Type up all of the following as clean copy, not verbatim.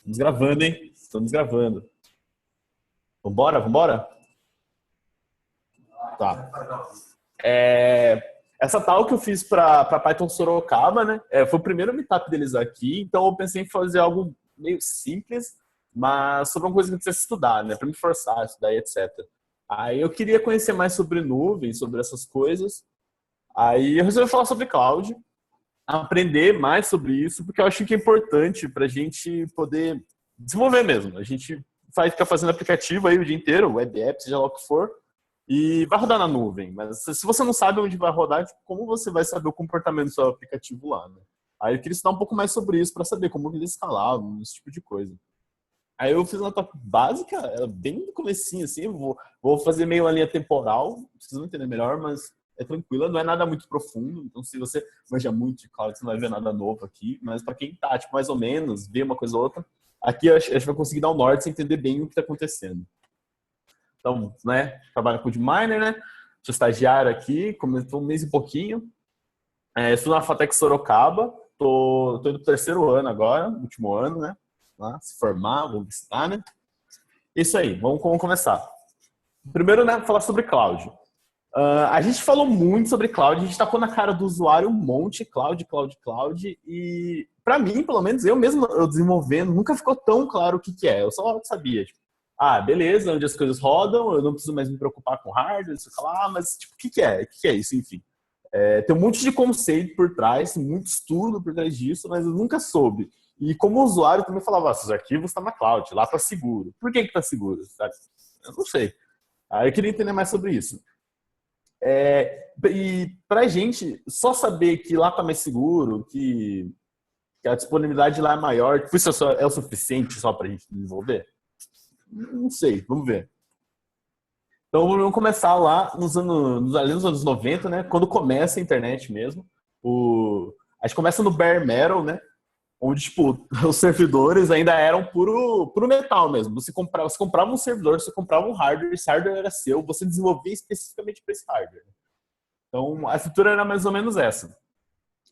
Estamos gravando, hein? Estamos gravando. Vambora, vambora? Tá. Essa tal que eu fiz para Python Sorocaba, né? Foi o primeiro meetup deles aqui, então eu pensei em fazer algo meio simples, mas sobre uma coisa que eu precisa estudar, né? Para me forçar a estudar e etc. Aí eu queria conhecer mais sobre nuvens, sobre essas coisas. Aí eu resolvi falar sobre cloud, aprender mais sobre isso, porque eu acho que é importante para a gente poder desenvolver mesmo. A gente vai ficar fazendo aplicativo aí o dia inteiro, web app, seja lá o que for, e vai rodar na nuvem. Mas se você não sabe onde vai rodar, como você vai saber o comportamento do seu aplicativo lá, né? Aí eu queria estudar um pouco mais sobre isso para saber como eles escalavam, esse tipo de coisa. Aí eu fiz uma top básica, bem no comecinho, assim, vou fazer meio uma linha temporal, vocês vão entender melhor, mas é tranquila, não é nada muito profundo, então se você manja muito de cloud, você não vai ver nada novo aqui, mas para quem tá, tipo, mais ou menos, vê uma coisa ou outra, aqui a gente vai conseguir dar um norte e entender bem o que está acontecendo. Então, né, trabalho com o Miner, né, sou estagiário aqui, começou um mês e pouquinho, estudo na FATEC Sorocaba, tô indo pro terceiro ano agora, último ano, né, lá, se formar, vamos visitar, né. Isso aí, vamos começar. Primeiro, né, falar sobre cloud. A gente falou muito sobre cloud, a gente tacou na cara do usuário um monte, cloud, e para mim, pelo menos, eu mesmo eu desenvolvendo, nunca ficou tão claro o que é. Eu só sabia, tipo, beleza, onde as coisas rodam, eu não preciso mais me preocupar com hardware, sei lá, mas tipo, o que é? O que é isso, enfim. Tem um monte de conceito por trás, muito estudo por trás disso, mas eu nunca soube. E como usuário, também falava, esses arquivos estão na cloud, lá tá seguro. Por que tá seguro? Sabe? Eu não sei. Aí eu queria entender mais sobre isso. E pra gente, só saber que lá tá mais seguro, que a disponibilidade lá é maior, isso é o suficiente só pra gente desenvolver? Não sei, vamos ver. Então vamos começar lá ali nos anos 90, né? Quando começa a internet mesmo. A gente começa no bare metal, né? Onde, tipo, os servidores ainda eram puro metal mesmo. Você comprava um servidor, você comprava um hardware, esse hardware era seu, você desenvolvia especificamente para esse hardware. Então, a estrutura era mais ou menos essa.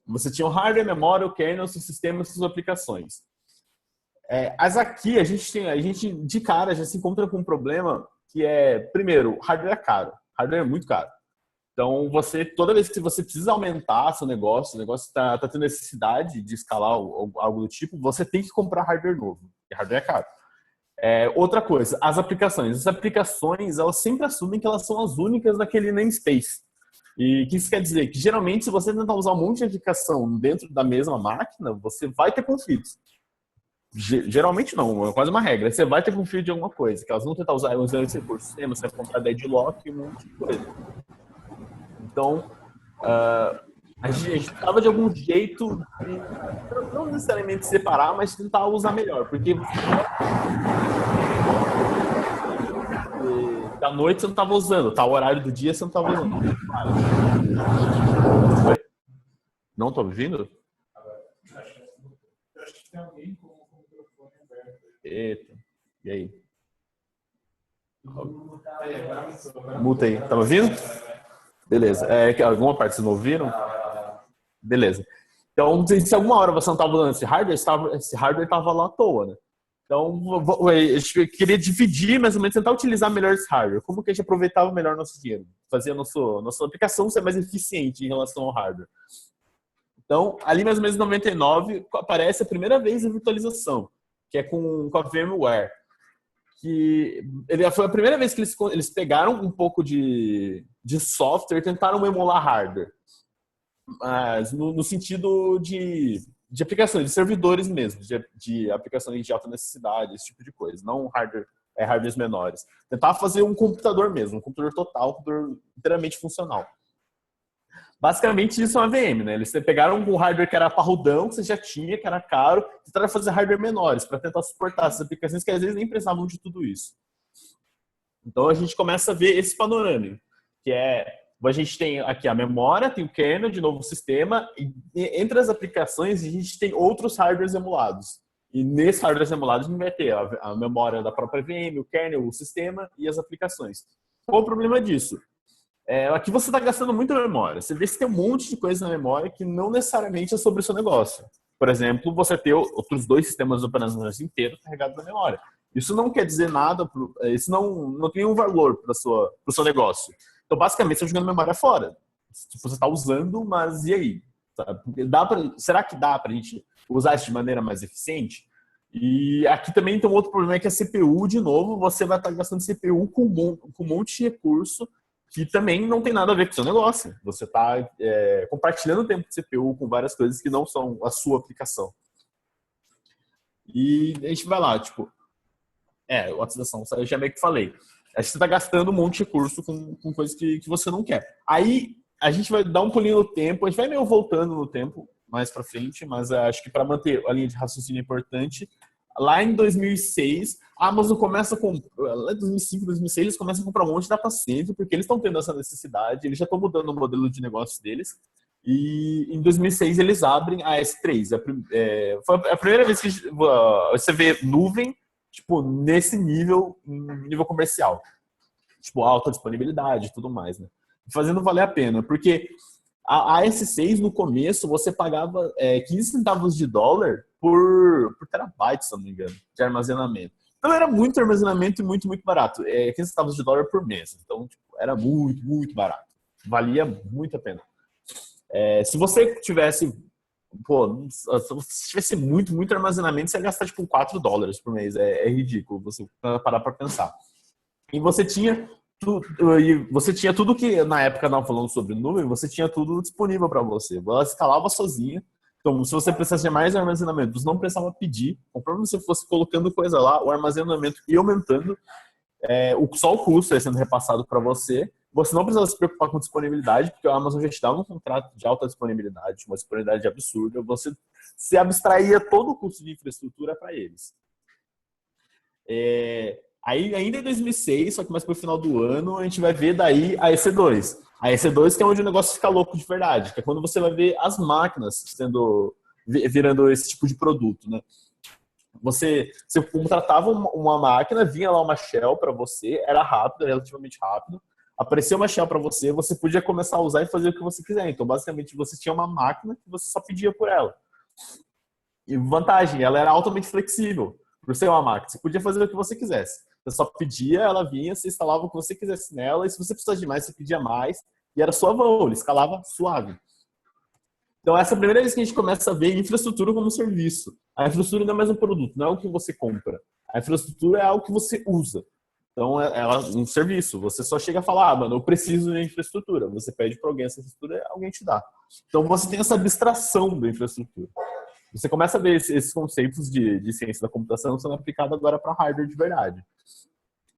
Você tinha o hardware, a memória, o kernel, o seu sistema e suas aplicações. Mas aqui, a gente de cara já se encontra com um problema que é, primeiro, hardware é caro. Hardware é muito caro. Então, toda vez que você precisa aumentar seu negócio, o negócio está tendo necessidade de escalar algo do tipo, você tem que comprar hardware novo. E hardware é caro. Outra coisa, as aplicações. As aplicações, elas sempre assumem que elas são as únicas naquele namespace. E o que isso quer dizer? Que geralmente, se você tentar usar um monte de aplicação dentro da mesma máquina, você vai ter conflitos. Geralmente não, é quase uma regra. Você vai ter conflito de alguma coisa, que elas vão tentar usar esse por sistema, você vai comprar deadlock e um monte de coisa. Então, a gente estava de algum jeito, não necessariamente separar, mas tentar usar melhor, porque da noite você não estava usando, tá? O horário do dia você não estava usando. Não estou ouvindo? Acho que tem alguém com o microfone aberto. Eita, e aí? Muta aí, tá me ouvindo? Beleza. Alguma parte vocês não ouviram? Beleza. Então, se alguma hora você não estava usando esse hardware estava lá à toa, né? Então, a gente queria dividir, mais ou menos, tentar utilizar melhor esse hardware. Como que a gente aproveitava melhor nosso dinheiro? Fazer a nossa aplicação ser mais eficiente em relação ao hardware. Então, ali mais ou menos em 99, aparece a primeira vez a virtualização, que é com a VMware. Foi a primeira vez que eles pegaram um pouco de software e tentaram emular hardware. Mas no sentido de aplicações, de servidores mesmo, de aplicações de alta necessidade, esse tipo de coisa, não hardwares menores. Tentar fazer um computador mesmo, um computador total, um computador inteiramente funcional. Basicamente isso é uma VM, né? Eles pegaram um hardware que era parrudão, que você já tinha, que era caro, e tentaram fazer hardware menores para tentar suportar essas aplicações que às vezes nem precisavam de tudo isso. Então a gente começa a ver esse panorama, que a gente tem aqui a memória, tem o kernel de novo sistema, e entre as aplicações a gente tem outros hardwares emulados. E nesses hardwares emulados a gente vai ter a memória da própria VM, o kernel, o sistema e as aplicações. Qual o problema disso? Aqui você está gastando muita memória. Você vê se tem um monte de coisa na memória que não necessariamente é sobre o seu negócio. por exemplo, você ter outros 2 sistemas operacionais inteiros carregados na memória. Isso não quer dizer nada, isso não tem um valor para o seu negócio. Então, basicamente, você está jogando memória fora. Tipo, você está usando, mas e aí? Sabe? Será que dá para a gente usar isso de maneira mais eficiente? E aqui também tem um outro problema, é que a CPU, de novo, você vai estar gastando CPU com um monte de recurso que também não tem nada a ver com o seu negócio. Você está compartilhando o tempo de CPU com várias coisas que não são a sua aplicação. E a gente vai lá, tipo, otimização, eu já meio que falei. A gente está gastando um monte de recurso com coisas que você não quer. Aí a gente vai dar um pulinho no tempo, a gente vai meio voltando no tempo mais para frente, mas acho que para manter a linha de raciocínio é importante. Lá em 2006, a Amazon começa com... Lá em 2005, 2006, eles começam a comprar um monte de data center, porque eles estão tendo essa necessidade, eles já estão mudando o modelo de negócio deles. E em 2006 eles abrem a S3. Foi a primeira vez que você vê nuvem, tipo, nesse nível comercial. Tipo, alta disponibilidade e tudo mais, né? Fazendo valer a pena, porque a S6 no começo você pagava 15 centavos de dólar por terabyte, se eu não me engano, de armazenamento. Então era muito armazenamento e muito, muito barato. 15 centavos de dólar por mês. Então, tipo, era muito, muito barato. Valia muito a pena. Se você tivesse... se você tivesse muito, muito armazenamento, você ia gastar tipo 4 dólares por mês. É ridículo você parar para pensar. E você tinha tudo que na época não falando sobre nuvem, você tinha tudo disponível para você. Ela escalava sozinha. Então, se você precisasse de mais armazenamento, você não precisava pedir. Conforme você fosse colocando coisa lá, o armazenamento ia aumentando. Só o custo ia sendo repassado para você. Você não precisava se preocupar com disponibilidade, porque a Amazon já te dava um contrato de alta disponibilidade, uma disponibilidade absurda. Você se abstraía todo o custo de infraestrutura para eles. Aí, ainda em 2006, só que mais pro final do ano, a gente vai ver daí a EC2. A EC2 que é onde o negócio fica louco de verdade, que é quando você vai ver as máquinas virando esse tipo de produto, né? Você contratava uma máquina, vinha lá uma shell para você, era rápido, relativamente rápido, aparecia uma shell para você, você podia começar a usar e fazer o que você quiser. Então, basicamente, você tinha uma máquina que você só pedia por ela. E vantagem, ela era altamente flexível. Por ser uma máquina, você podia fazer o que você quisesse. Você só pedia, ela vinha, você instalava o que você quisesse nela, e se você precisasse de mais, você pedia mais, e era sua mão, ele escalava suave. Então, essa é a primeira vez que a gente começa a ver infraestrutura como serviço. A infraestrutura não é mais um produto, não é o que você compra. A infraestrutura é algo que você usa. Então, ela é um serviço. Você só chega a falar, mano, eu preciso de infraestrutura. Você pede para alguém essa infraestrutura, alguém te dá. Então, você tem essa abstração da infraestrutura. Você começa a ver esses conceitos de ciência da computação sendo aplicados agora para hardware de verdade.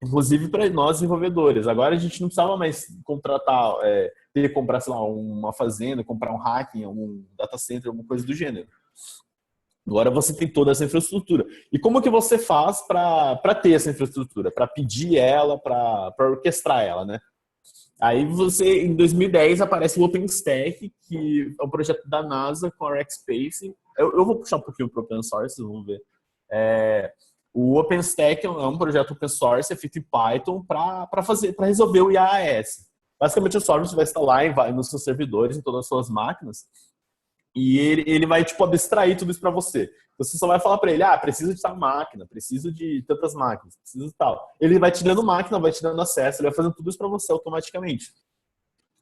Inclusive para nós desenvolvedores. Agora a gente não precisava mais contratar, ter que comprar, sei lá, uma fazenda, comprar um hacking, um data center, alguma coisa do gênero. Agora você tem toda essa infraestrutura. E como que você faz para ter essa infraestrutura? Para pedir ela, para orquestrar ela, né? Aí você, em 2010, aparece o OpenStack, que é um projeto da NASA com a Rackspace. Eu vou puxar um pouquinho para o open source, vocês vão ver. O OpenStack é um projeto open source, é feito em Python para resolver o IaaS. Basicamente, o software você vai instalar nos seus servidores, em todas as suas máquinas, e ele vai tipo abstrair tudo isso para você. Você só vai falar para ele, preciso de tal máquina, preciso de tantas máquinas, preciso de tal. Ele vai te dando máquina, vai te dando acesso, ele vai fazendo tudo isso para você automaticamente.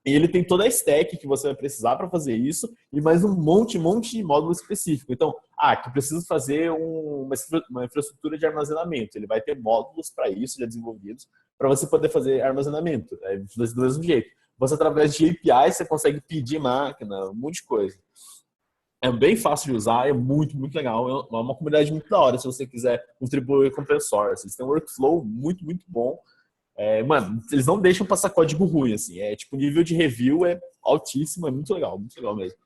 E ele tem toda a stack que você vai precisar para fazer isso e mais um monte de módulo específico. Então, que preciso fazer uma infraestrutura de armazenamento. Ele vai ter módulos para isso já desenvolvidos para você poder fazer armazenamento. Do mesmo jeito. Você, através de APIs, você consegue pedir máquina, um monte de coisa. É bem fácil de usar, é muito, muito legal. É uma comunidade muito da hora se você quiser contribuir com open source. Eles têm um workflow muito, muito bom. Mano, eles não deixam passar código ruim, assim. Tipo, o nível de review é altíssimo, é muito legal mesmo.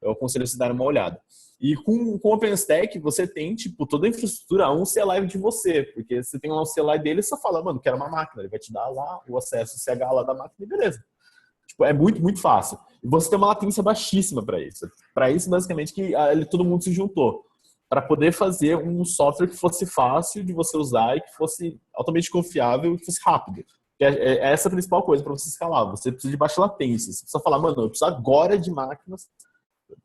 Eu aconselho você dar uma olhada. E com o OpenStack, você tem, tipo, toda a infraestrutura a um CLI de você, porque você tem lá um CLI dele e só fala, mano, quero uma máquina. Ele vai te dar lá o acesso CH lá da máquina e beleza. Tipo, é muito, muito fácil. E você tem uma latência baixíssima para isso. Para isso, basicamente, que todo mundo se juntou. Para poder fazer um software que fosse fácil de você usar e que fosse altamente confiável e que fosse rápido. Essa é a principal coisa para você escalar. Você precisa de baixa latência. Você precisa falar, mano, eu preciso agora de máquinas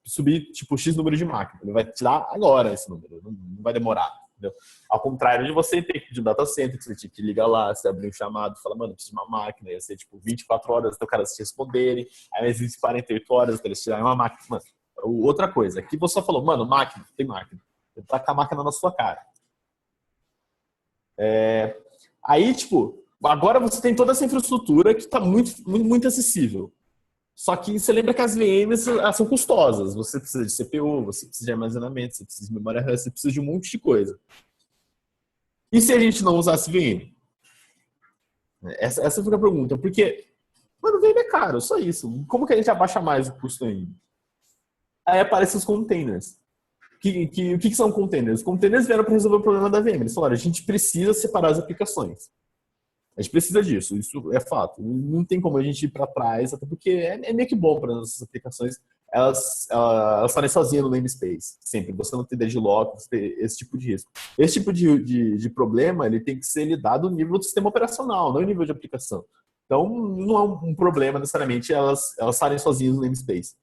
subir, tipo, X número de máquina. Ele vai te dar agora esse número, não vai demorar. Entendeu? Ao contrário de você ter que pedir um data center, que você tinha que ligar lá, você abrir um chamado, falar, mano, preciso de uma máquina, ia ser tipo 24 horas até o cara te responderem, aí mais 48 horas até eles tirarem uma máquina. Mano, outra coisa, aqui você só falou, mano, máquina, tem máquina. Tem que tacar a máquina na sua cara. Aí, tipo, agora você tem toda essa infraestrutura que está muito acessível. Só que você lembra que as VMs elas são custosas. Você precisa de CPU, você precisa de armazenamento, você precisa de memória RAM, você precisa de um monte de coisa. E se a gente não usasse VM? Essa foi a pergunta. Porque, mano, VM é caro, só isso. Como que a gente abaixa mais o custo ainda? Aí aparecem os containers. O que são containers? Os containers vieram para resolver o problema da VM. Eles falaram, a gente precisa separar as aplicações. A gente precisa disso, isso é fato. Não tem como a gente ir para trás, até porque é meio que bom para nossas aplicações elas estarem sozinhas no namespace, sempre. Você não ter deadlock, você ter esse tipo de risco. Esse tipo de problema ele tem que ser lidado no nível do sistema operacional, não no nível de aplicação. Então, não é um problema necessariamente elas estarem sozinhas no namespace.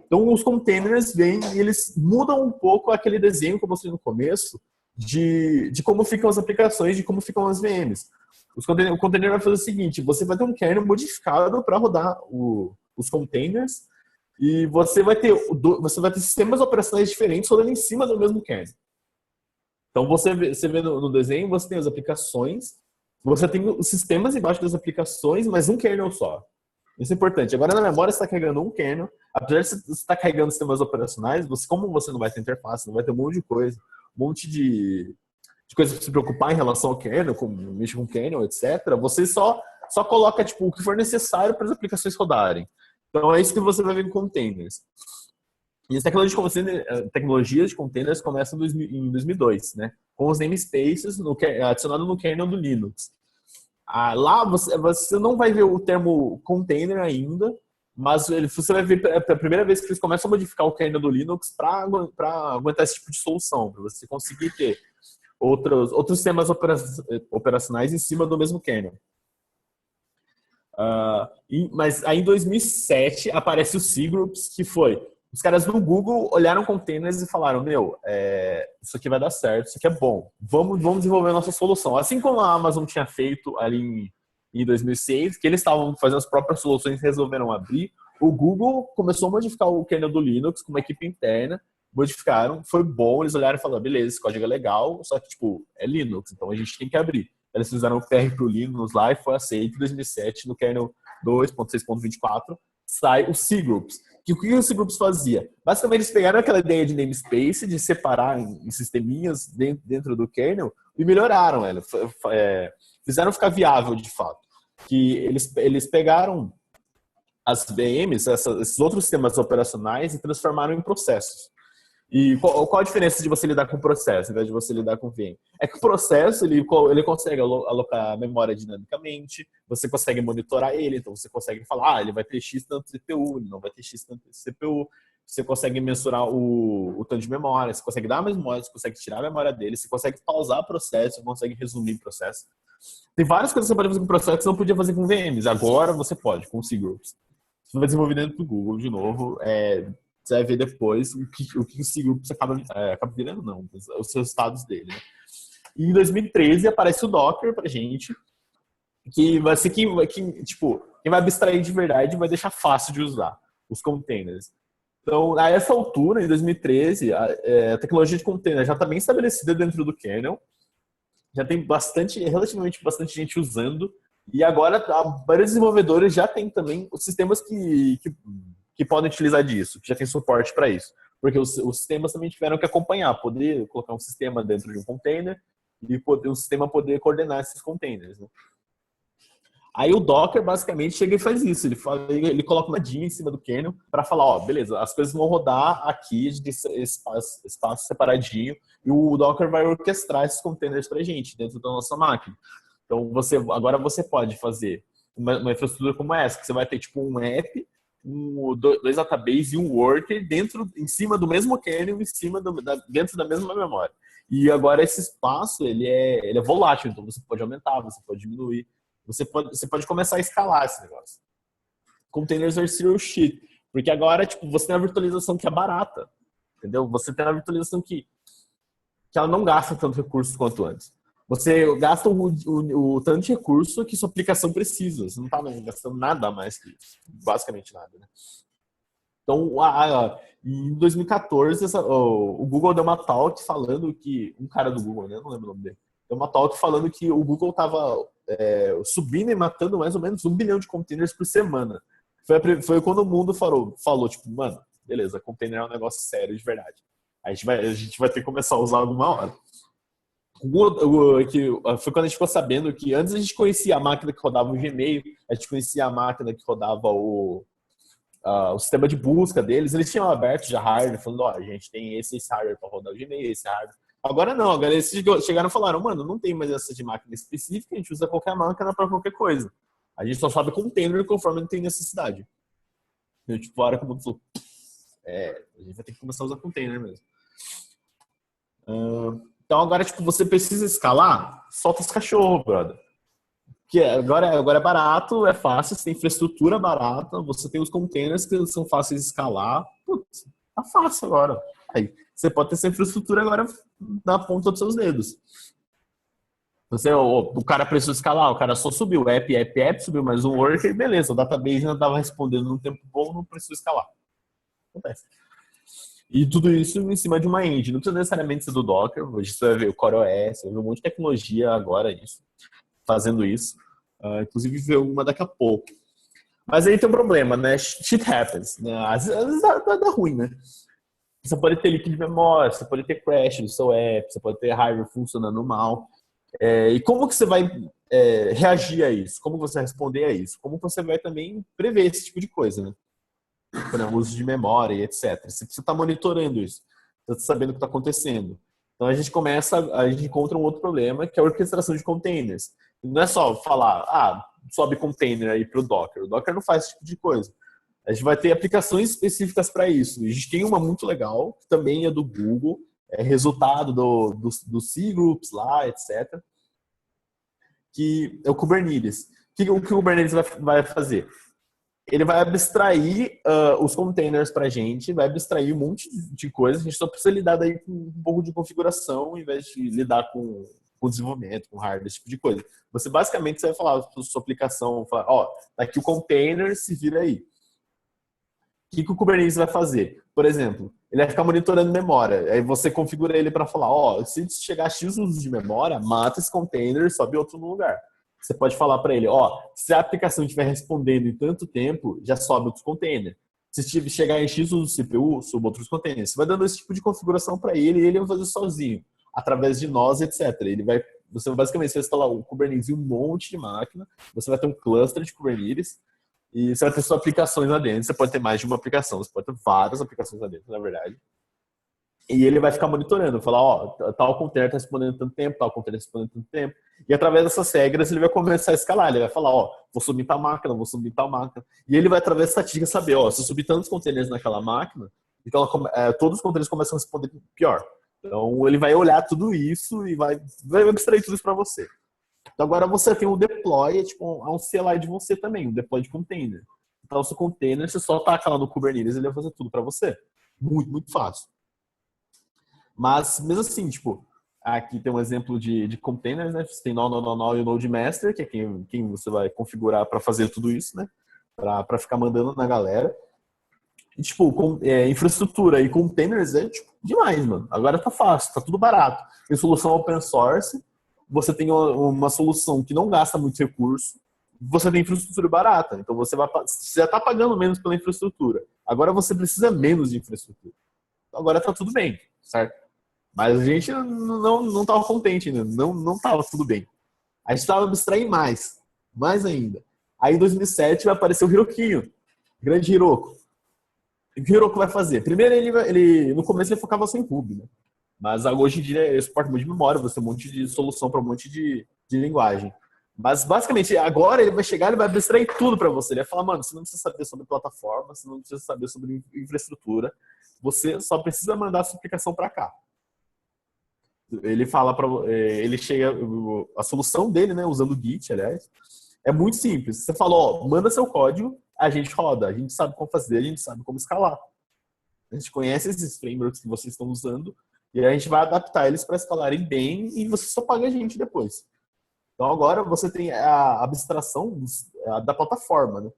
Então, os containers vêm e eles mudam um pouco aquele desenho que eu mostrei no começo de como ficam as aplicações, de como ficam as VMs. O container vai fazer o seguinte, você vai ter um kernel modificado para rodar os containers e você vai ter sistemas operacionais diferentes rodando em cima do mesmo kernel. Então, você vê no desenho, você tem as aplicações, você tem os sistemas embaixo das aplicações, mas um kernel só. Isso é importante. Agora, na memória, você está carregando um kernel. Apesar de você estar carregando sistemas operacionais, como você não vai ter interface, não vai ter um monte de coisa, um monte de coisas para se preocupar em relação ao kernel, como mexer com kernel, etc., você só coloca tipo, o que for necessário para as aplicações rodarem. Então, é isso que você vai ver em containers. E as tecnologias de containers começam em 2002, né? Com os namespaces adicionados no kernel do Linux. Lá você não vai ver o termo container ainda, mas você vai ver a primeira vez que eles começam a modificar o kernel do Linux para aguentar esse tipo de solução, para você conseguir ter outros sistemas operacionais em cima do mesmo kernel. Mas aí em 2007 aparece o cgroups, que foi os caras do Google olharam containers e falaram, isso aqui vai dar certo, isso aqui é bom, vamos desenvolver a nossa solução. Assim como a Amazon tinha feito ali em 2006, que eles estavam fazendo as próprias soluções e resolveram abrir, o Google começou a modificar o kernel do Linux com uma equipe interna, modificaram, foi bom, eles olharam e falaram, beleza, esse código é legal, só que, tipo, é Linux, então a gente tem que abrir. Eles fizeram o PR pro Linux lá e foi aceito em 2007, no kernel 2.6.24, sai o cgroups. O que o cgroups fazia? Basicamente, eles pegaram aquela ideia de namespace, de separar em sisteminhas dentro do kernel, e melhoraram ela. Fizeram ficar viável, de fato. Que eles pegaram as VMs, esses outros sistemas operacionais, e transformaram em processos. E qual a diferença de você lidar com o processo, ao invés de você lidar com o VM? É que o processo, ele consegue alocar a memória dinamicamente, você consegue monitorar ele, então você consegue falar, ele vai ter X tanto CPU, ele não vai ter X tanto CPU, você consegue mensurar o tanto de memória, você consegue dar mais memória, você consegue tirar a memória dele, você consegue pausar o processo, você consegue resumir o processo. Tem várias coisas que você pode fazer com o processo que você não podia fazer com VMs, agora você pode, com cgroups. Você vai desenvolver dentro do Google, de novo, você vai ver depois o que o cgroups acaba virando, não, os resultados dele. Né? E em 2013 aparece o Docker pra gente, que vai ser quem vai abstrair de verdade e vai deixar fácil de usar os containers. Então, a essa altura, em 2013, a tecnologia de container já está bem estabelecida dentro do kernel, já tem relativamente bastante gente usando, e agora vários desenvolvedores já têm também os sistemas que podem utilizar disso, que já tem suporte para isso. Porque os sistemas também tiveram que acompanhar, poder colocar um sistema dentro de um container e o sistema poder coordenar esses containers. Né? Aí o Docker basicamente chega e faz isso. Ele coloca uma DIN em cima do kernel para falar, ó, beleza, as coisas vão rodar aqui de espaço separadinho e o Docker vai orquestrar esses containers para a gente dentro da nossa máquina. Então agora você pode fazer uma infraestrutura como essa, que você vai ter tipo um app, dois database e um worker em cima do mesmo kernel, dentro da mesma memória. E agora esse espaço ele é volátil, então você pode aumentar, você pode diminuir. Você pode começar a escalar esse negócio. Containers are serial shit. Porque agora, tipo, você tem uma virtualização que é barata, entendeu? Você tem uma virtualização que ela não gasta tanto recurso quanto antes. Você gasta o tanto de recurso que sua aplicação precisa. Você não está gastando nada a mais que isso. Basicamente nada, né? Então, em 2014, o Google deu uma talk falando que... Um cara do Google, né? Não lembro o nome dele. Deu uma talk falando que o Google estava subindo e matando mais ou menos 1 bilhão de containers por semana. Foi quando o mundo falou, tipo, mano, beleza, container é um negócio sério de verdade. A gente vai ter que começar a usar alguma hora. Foi quando a gente ficou sabendo que antes a gente conhecia a máquina que rodava o Gmail, a gente conhecia a máquina que rodava o sistema de busca deles. Eles tinham aberto já hardware, falando, ó, a gente tem esse hardware para rodar o Gmail, esse hardware. Agora não, agora eles chegaram e falaram, mano, não tem mais essa de máquina específica, a gente usa qualquer máquina para qualquer coisa. A gente só sobe container conforme tem necessidade. Então, tipo, a hora que o mundo falou, a gente vai ter que começar a usar container mesmo. Então agora, tipo, você precisa escalar, solta os cachorros, brother. Porque agora é barato, é fácil, você tem infraestrutura barata, você tem os containers que são fáceis de escalar. Putz, tá fácil agora. Aí, você pode ter essa infraestrutura agora na ponta dos seus dedos. O cara precisou escalar, o cara só subiu, app, subiu mais um worker, beleza, o database ainda estava respondendo num tempo bom, não precisou escalar. Acontece. E tudo isso em cima de uma engine. Não precisa necessariamente ser do Docker. Hoje você vai ver o CoreOS, vai ver um monte de tecnologia agora fazendo isso. Inclusive ver uma daqui a pouco. Mas aí tem um problema, né? Shit happens. Né? Às vezes dá ruim, né? Você pode ter leak de memória, você pode ter crash do seu app, você pode ter hardware funcionando mal. E como que você vai reagir a isso? Como você vai responder a isso? Como você vai também prever esse tipo de coisa, né? Por exemplo, uso de memória e etc. Você precisa estar monitorando isso. Você está sabendo o que está acontecendo. Então a gente encontra um outro problema, que é a orquestração de containers. Não é só falar, sobe container aí para o Docker. O Docker não faz esse tipo de coisa. A gente vai ter aplicações específicas para isso. E a gente tem uma muito legal, que também é do Google, é resultado do C-Groups lá, etc. Que é o Kubernetes. O que o Kubernetes vai fazer? Ele vai abstrair os containers para a gente, vai abstrair um monte de coisa. A gente só precisa lidar daí com um pouco de configuração, ao invés de lidar com desenvolvimento, com hardware, esse tipo de coisa. Você basicamente vai falar para sua aplicação, falar, tá aqui o container, se vira aí. O que o Kubernetes vai fazer? Por exemplo, ele vai ficar monitorando memória. Aí você configura ele para falar, se chegar a X usos de memória, mata esse container e sobe outro no lugar. Você pode falar para ele, se a aplicação estiver respondendo em tanto tempo, já sobe outros containers. Se chegar em X uso do CPU, suba outros containers. Você vai dando esse tipo de configuração para ele e ele vai fazer sozinho, através de nós, etc. Você basicamente vai instalar o Kubernetes em um monte de máquina, você vai ter um cluster de Kubernetes e você vai ter suas aplicações lá dentro. Você pode ter mais de uma aplicação, você pode ter várias aplicações lá dentro, na verdade. E ele vai ficar monitorando, falar, tal container está respondendo tanto tempo, tal container está respondendo tanto tempo. E através dessas regras ele vai começar a escalar. Ele vai falar, vou subir tal máquina, vou subir tal máquina. E ele vai, através da estatística, saber, se eu subir tantos containers naquela máquina, então todos os containers começam a responder pior. Então ele vai olhar tudo isso e vai abstrair tudo isso para você. Então agora você tem um deploy, um CLI de você também, um deploy de container. Então o seu container, você só taca lá no Kubernetes, ele vai fazer tudo para você. Muito, muito fácil. Mas, mesmo assim, aqui tem um exemplo de containers, né? Você tem Null e o Node Master, que é quem você vai configurar para fazer tudo isso, né? Para ficar mandando na galera. E, infraestrutura e containers é, demais, mano. Agora tá fácil, tá tudo barato. Tem solução open source, você tem uma solução que não gasta muito recurso, você tem infraestrutura barata. Então, você já tá pagando menos pela infraestrutura. Agora você precisa menos de infraestrutura. Então, agora tá tudo bem, certo? Mas a gente não estava contente ainda, não estava tudo bem. A gente estava abstraindo mais ainda. Aí em 2007 vai aparecer o Hiroquinho, grande Hiroko. O que o Hiroko vai fazer? Primeiro, ele no começo ele focava só em Ruby, né? Mas hoje em dia ele suporta muito de memória, você tem um monte de solução para um monte de linguagem. Mas basicamente, agora ele vai chegar, ele vai abstrair tudo para você. Ele vai falar, mano, você não precisa saber sobre plataforma, você não precisa saber sobre infraestrutura, você só precisa mandar a sua aplicação para cá. Ele fala ele chega, a solução dele, né, usando o Git, aliás, é muito simples. Você fala, manda seu código a gente roda, a gente sabe como fazer, a gente sabe como escalar. A gente conhece esses frameworks que vocês estão usando e a gente vai adaptar eles para escalarem bem e você só paga a gente depois. Então agora você tem a abstração da plataforma, né?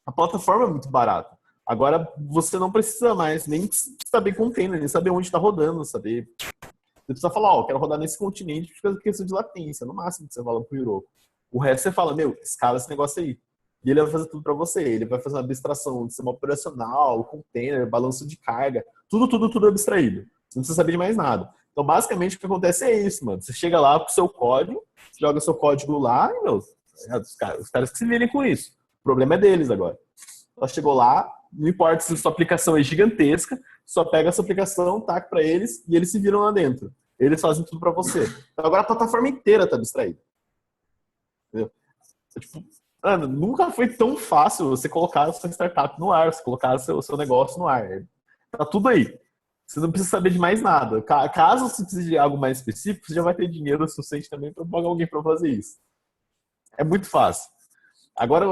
A plataforma é muito barata. Agora você não precisa mais nem saber container, nem saber onde está rodando, saber. Você precisa falar, ó, quero rodar nesse continente por causa da questão de latência, no máximo que você fala pro Heroku. O resto você fala, meu, escala esse negócio aí. E ele vai fazer tudo para você. Ele vai fazer uma abstração de sistema operacional, container, balanço de carga, tudo abstraído. Você não precisa saber de mais nada. Então, basicamente, o que acontece é isso, mano. Você chega lá com o seu código, joga seu código lá e, meu, os caras que se virem com isso. O problema é deles agora. Ela chegou lá, não importa se a sua aplicação é gigantesca, só pega essa aplicação, taca para eles e eles se viram lá dentro. Eles fazem tudo para você. Então, agora a plataforma inteira está abstraída. Entendeu? Tipo, mano, nunca foi tão fácil você colocar a sua startup no ar, você colocar o seu negócio no ar. Tá tudo aí. Você não precisa saber de mais nada. Caso você precise de algo mais específico, você já vai ter dinheiro suficiente também para pagar alguém para fazer isso. É muito fácil. Agora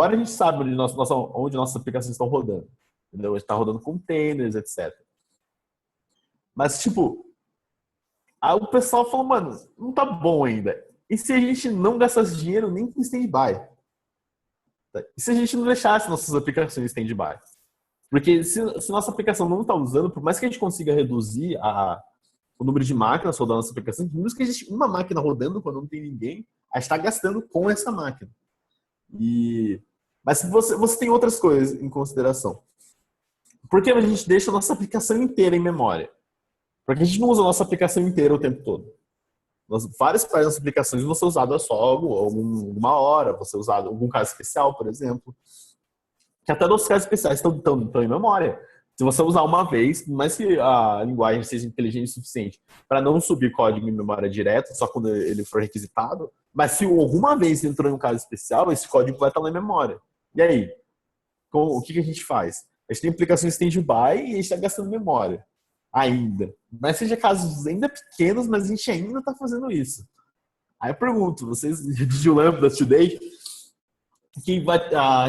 a gente sabe onde nossas aplicações estão rodando. Entendeu? A gente está rodando containers, etc. Mas, tipo, aí o pessoal falou, mano, não tá bom ainda. E se a gente não gastasse dinheiro nem com stand-by? E se a gente não deixasse nossas aplicações em stand-by? Porque se nossa aplicação não está usando, por mais que a gente consiga reduzir o número de máquinas rodando nossa aplicação, por menos que existe uma máquina rodando quando não tem ninguém, a gente está gastando com essa máquina. Mas você tem outras coisas em consideração. Por que a gente deixa a nossa aplicação inteira em memória? Porque a gente não usa a nossa aplicação inteira o tempo todo. Várias partes das aplicações vão ser usadas só alguma hora, você usar algum caso especial, por exemplo. Que até os casos especiais estão em memória. Se você usar uma vez, mais que a linguagem seja inteligente o suficiente para não subir código em memória direta, só quando ele for requisitado, mas se alguma vez entrou em um caso especial, esse código vai estar lá em memória. E aí? O que a gente faz? A gente tem aplicações stand-by e a gente está gastando memória. Ainda. Mas seja casos ainda pequenos, mas a gente ainda está fazendo isso. Aí eu pergunto, vocês de Lambda Today, que em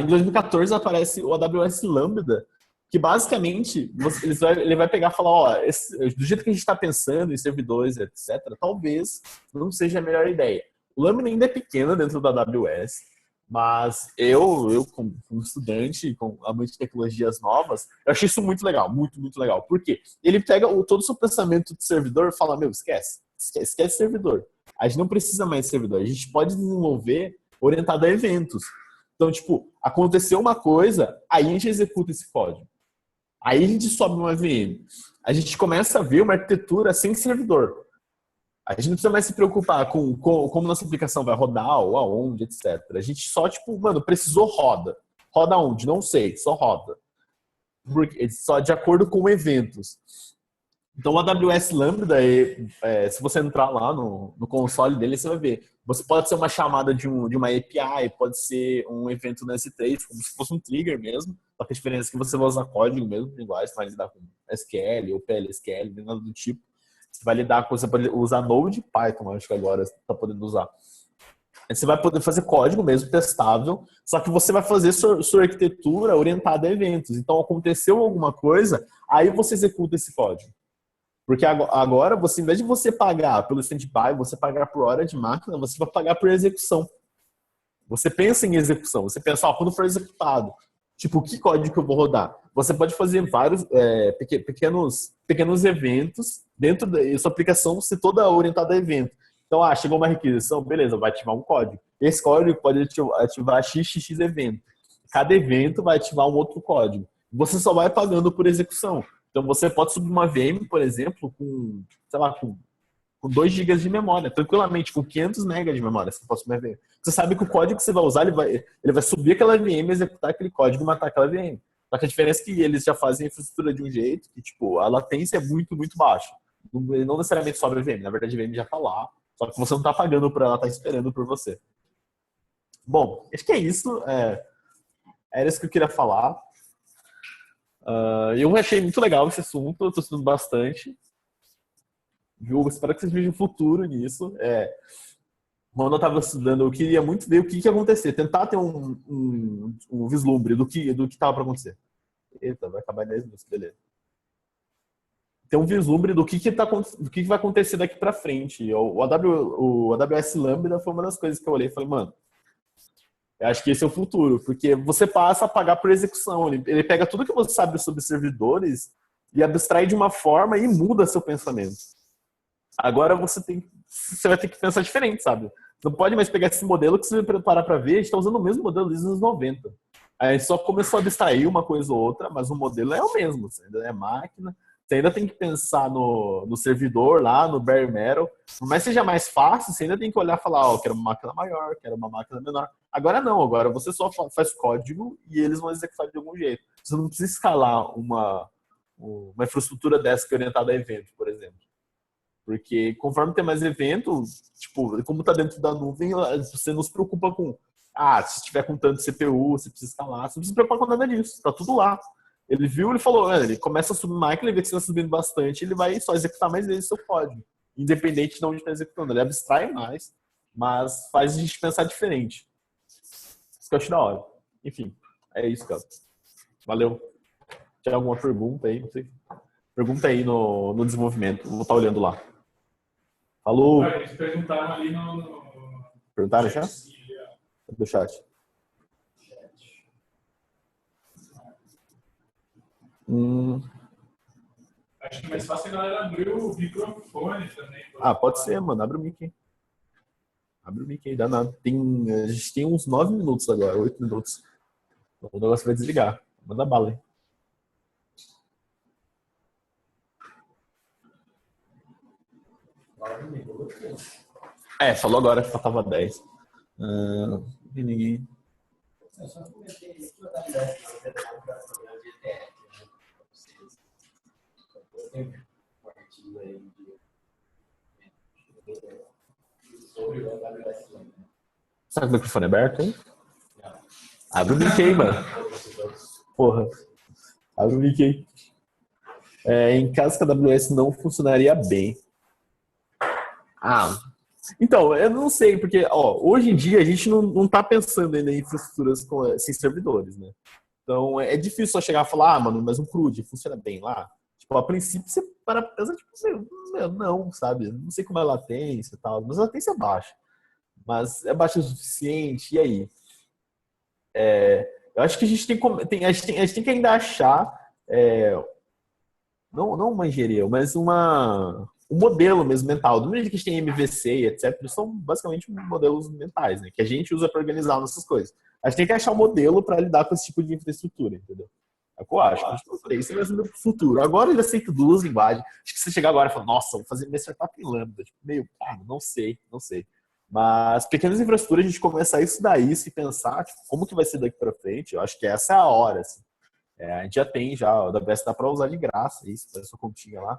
2014 aparece o AWS Lambda, que basicamente ele vai pegar e falar, ó, do jeito que a gente está pensando em servidores, etc., talvez não seja a melhor ideia. O Lambda ainda é pequeno dentro da AWS, mas eu como estudante, com amante de tecnologias novas, eu achei isso muito legal, muito legal. Por quê? Ele pega todo o seu pensamento de servidor e fala, meu, esquece servidor. A gente não precisa mais de servidor, a gente pode desenvolver orientado a eventos. Então, tipo, aconteceu uma coisa, aí a gente executa esse código. Aí a gente sobe uma VM. A gente começa a ver uma arquitetura sem servidor. A gente não precisa mais se preocupar com como nossa aplicação vai rodar ou aonde, etc. A gente só, tipo, mano, precisou roda. Roda onde? Não sei, só roda. Só de acordo com eventos. Então, o AWS Lambda, se você entrar lá no console dele, você vai ver. Você pode ser uma chamada de uma API, pode ser um evento no S3, como se fosse um trigger mesmo. Só que a diferença é que você vai usar código mesmo, linguagem, você vai lidar com SQL ou PLSQL, nada do tipo. Você pode usar Node, Python, acho que agora você está podendo usar. Você vai poder fazer código mesmo, testável, só que você vai fazer sua arquitetura orientada a eventos. Então, aconteceu alguma coisa, aí você executa esse código. Porque agora, em vez de você pagar pelo stand-by, você pagar por hora de máquina, você vai pagar por execução. Você pensa em execução, você pensa, quando for executado, tipo, que código que eu vou rodar? Você pode fazer vários pequenos eventos dentro da sua aplicação, ser toda orientada a evento. Então, chegou uma requisição, beleza, vai ativar um código. Esse código pode ativar XXX evento. Cada evento vai ativar um outro código. Você só vai pagando por execução. Então, você pode subir uma VM, por exemplo, com 2 GB de memória, tranquilamente, com 500 MB de memória, você pode subir uma VM. Você sabe que o código que você vai usar, ele vai subir aquela VM, executar aquele código e matar aquela VM. Só que a diferença é que eles já fazem a infraestrutura de um jeito que, tipo, a latência é muito baixa. Não necessariamente sobe a VM, na verdade a VM já está lá, só que você não está pagando por ela, está esperando por você. Bom, acho que é isso. Era isso que eu queria falar. Eu achei muito legal esse assunto, eu estou estudando bastante. Viu? Espero que vocês vejam futuro nisso. quando eu estava estudando, eu queria muito ver o que ia acontecer, tentar ter um vislumbre do que estava para acontecer. Eita, vai acabar em 10 minutos, beleza. Ter um vislumbre do do que vai acontecer daqui para frente. O AWS Lambda foi uma das coisas que eu olhei e falei, mano, eu acho que esse é o futuro, porque você passa a pagar por execução. Ele pega tudo que você sabe sobre servidores e abstrai de uma forma e muda seu pensamento. Agora você vai ter que pensar diferente, sabe? Não pode mais pegar esse modelo que você vai preparar para ver, a gente está usando o mesmo modelo desde os anos 90. Aí só começou a abstrair uma coisa ou outra, mas o modelo é o mesmo, você ainda é máquina, você ainda tem que pensar no servidor lá, no bare metal. Por mais que seja mais fácil, você ainda tem que olhar e falar, ó, quero uma máquina maior, quero uma máquina menor. Agora não, agora você só faz código e eles vão executar de algum jeito. Você não precisa escalar uma infraestrutura dessa que é orientada a evento, por exemplo. Porque conforme tem mais evento, tipo, como tá dentro da nuvem, você não se preocupa com se tiver com tanto CPU, você precisa escalar, você não precisa se preocupar com nada disso, tá tudo lá. Ele viu, ele falou, ele começa a subir máquina, ele vê que você está subindo bastante, ele vai só executar mais vezes seu código, independente de onde está executando. Ele abstrai mais, mas faz a gente pensar diferente. Isso que eu acho da hora. Enfim, é isso, cara. Valeu. Tem alguma pergunta aí? Não sei. Pergunta aí no desenvolvimento, vou estar olhando lá. Falou. Eles perguntaram ali no Perguntaram já? Do chat. Acho que é mais fácil a galera abrir o microfone também. Pode ser, mano. Abre o mic aí. Abre o mic aí, dá nada. A gente tem uns 9 minutos agora, 8 minutos. O negócio vai desligar. Manda bala aí. Falou agora que faltava 10. Ninguém. Eu só comentei isso que eu estava dando para programa de ETL. Tem um artigo aí sobre o AWS Lambda. Sabe que o microfone é aberto, hein? Abre o mic aí, mano. Porra. Abre o mic aí. Em caso que a AWS não funcionaria bem. Então, eu não sei, porque hoje em dia a gente não tá pensando ainda em infraestruturas sem servidores, né? Então é difícil só chegar e falar, mano, mas um CRUD funciona bem lá. Tipo, a princípio você para pensar, tipo, não, sabe? Não sei como é a latência e tal, mas a latência é baixa. Mas é baixa o suficiente, e aí? Eu acho que a gente tem que ainda achar, não uma engenharia, mas um modelo mesmo mental. Do mesmo que a gente tem MVC e etc., são basicamente modelos mentais, né? Que a gente usa para organizar nossas coisas. A gente tem que achar um modelo para lidar com esse tipo de infraestrutura, entendeu? É o que eu acho. Isso vai ser o futuro. Agora ele aceita duas linguagens. Acho que você chegar agora e falar, nossa, vou fazer minha startup em Lambda. Tipo, não sei. Mas pequenas infraestruturas, a gente começar a estudar isso e pensar tipo, como que vai ser daqui para frente. Eu acho que essa é a hora. Assim. A gente já o AWS dá para usar de graça isso, faz sua continha lá.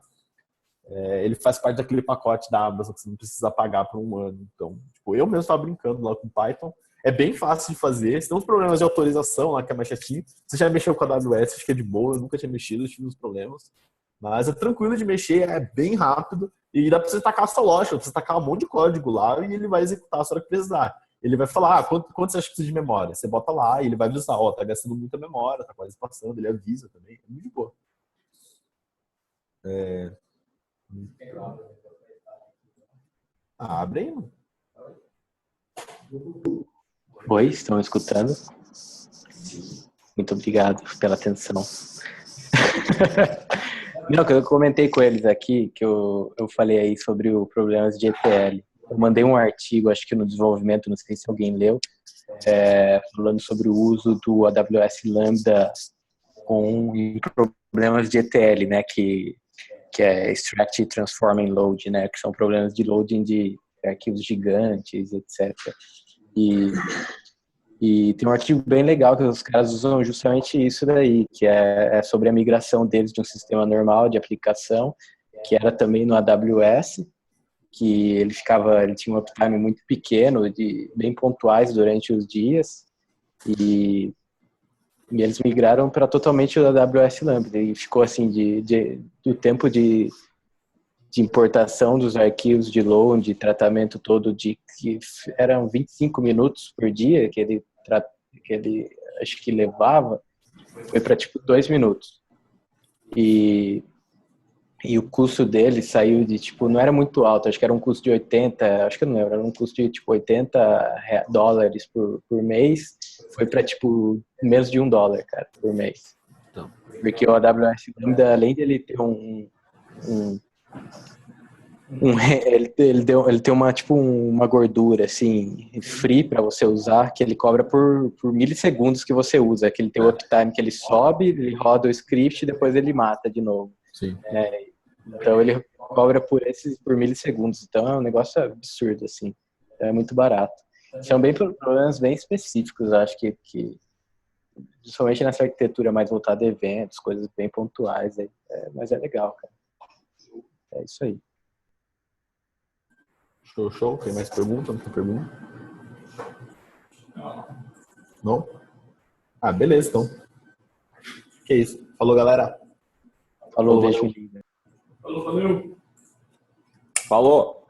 Ele faz parte daquele pacote da Amazon que você não precisa pagar por um ano. Então, tipo, eu mesmo estava brincando lá com Python. É bem fácil de fazer. Se tem uns problemas de autorização lá, que é mais chatinho. Você já mexeu com a AWS, acho que é de boa. Eu nunca tinha mexido, tive uns problemas. Mas é tranquilo de mexer, é bem rápido. E dá pra você tacar a sua loja, pra você tacar um monte de código lá e ele vai executar a hora que precisar. Ele vai falar, quanto você acha que precisa de memória? Você bota lá e ele vai avisar, tá gastando muita memória, tá quase passando, ele avisa também. É muito de boa. Abre aí, mano. Oi, estão me escutando? Muito obrigado pela atenção. Não, que eu comentei com eles aqui, que eu falei aí sobre os problemas de ETL. Eu mandei um artigo, acho que no desenvolvimento, não sei se alguém leu, falando sobre o uso do AWS Lambda com problemas de ETL, né, que é Extract, Transform and Load, né, que são problemas de loading de arquivos gigantes, etc. E tem um artigo bem legal que os caras usam justamente isso daí, que é sobre a migração deles de um sistema normal de aplicação, que era também no AWS, que ele tinha um uptime muito pequeno, bem pontuais durante os dias, e eles migraram para totalmente o AWS Lambda, e ficou assim, do tempo de de importação dos arquivos de load, de tratamento todo, que eram 25 minutos por dia que ele acho que levava, foi para tipo 2 minutos. E o custo dele saiu de, tipo, não era muito alto, acho que era um custo de 80, acho que eu não lembro, era um custo de, tipo, $80 por mês, foi para, tipo, menos de $1, cara, por mês. Então. Porque o AWS Lambda, além de ele ter ele tem uma, tipo, uma gordura, assim, free para você usar, que ele cobra por milissegundos que você usa, que ele tem o uptime que ele sobe, ele roda o script e depois ele mata de novo. Sim. Então ele cobra por milissegundos, então é um negócio absurdo, assim, é muito barato. São problemas bem específicos, acho que principalmente nessa arquitetura mais voltada a eventos, coisas bem pontuais, mas é legal, cara. É isso aí. Show. Tem mais pergunta? Não tem pergunta? Não? Ah, beleza, então. Que isso. Falou, galera. Falou, beijo. Falou, valeu. Falou.